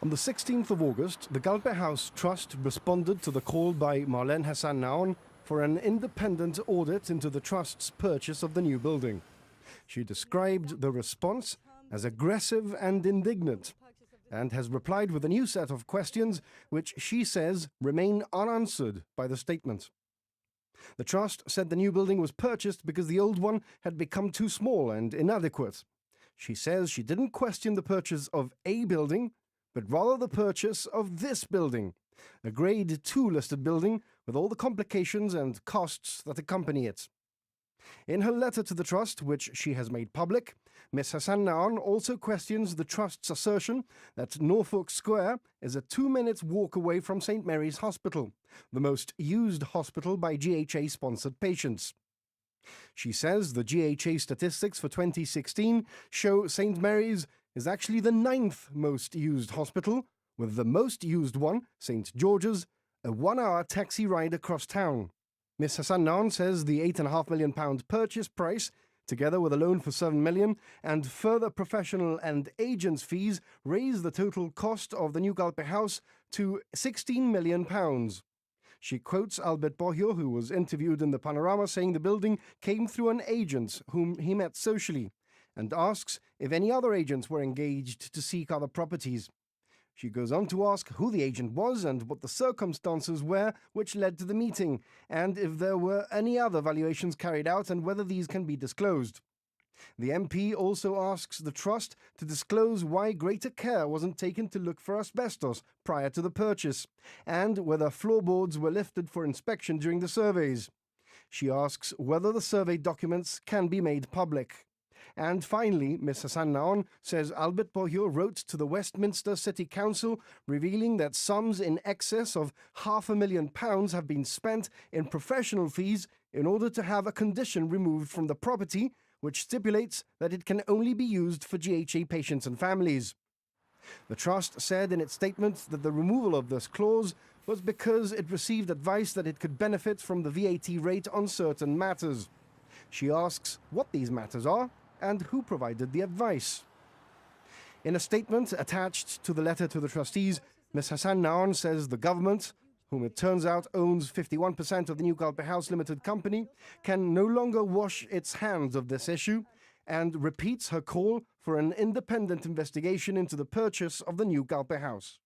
On the 16th of August, the Calpe House Trust responded to the call by Marlene Hassan Nahon for an independent audit into the Trust's purchase of the new building. She described the response as aggressive and indignant, and has replied with a new set of questions which she says remain unanswered by the statement. The Trust said the new building was purchased because the old one had become too small and inadequate. She says she didn't question the purchase of a building, but rather the purchase of this building, a Grade 2 listed building with all the complications and costs that accompany it. In her letter to the Trust, which she has made public, Ms. Hassan Nahon also questions the Trust's assertion that Norfolk Square is a 2-minute walk away from St. Mary's Hospital, the most used hospital by GHA-sponsored patients. She says the GHA statistics for 2016 show St. Mary's is actually the 9th most used hospital, with the most used one, St. George's, a 1-hour taxi ride across town. Ms. Hassan Nahon says the £8.5 million purchase price, together with a loan for £7 million and further professional and agents' fees, raise the total cost of the new Calpe house to £16 million. She quotes Albert Bohio, who was interviewed in the Panorama, saying the building came through an agent whom he met socially, and asks if any other agents were engaged to seek other properties. She goes on to ask who the agent was and what the circumstances were which led to the meeting, and if there were any other valuations carried out and whether these can be disclosed. The MP also asks the Trust to disclose why greater care wasn't taken to look for asbestos prior to the purchase, and whether floorboards were lifted for inspection during the surveys. She asks whether the survey documents can be made public. And finally, Ms. Hassan Nahon says Albert Bohio wrote to the Westminster City Council revealing that sums in excess of £500,000 have been spent in professional fees in order to have a condition removed from the property which stipulates that it can only be used for GHA patients and families. The Trust said in its statement that the removal of this clause was because it received advice that it could benefit from the VAT rate on certain matters. She asks what these matters are and who provided the advice. In a statement attached to the letter to the trustees, Ms. Hassan Nahon says the government, whom it turns out owns 51% of the new Calpe House Limited Company, can no longer wash its hands of this issue, and repeats her call for an independent investigation into the purchase of the new Calpe House.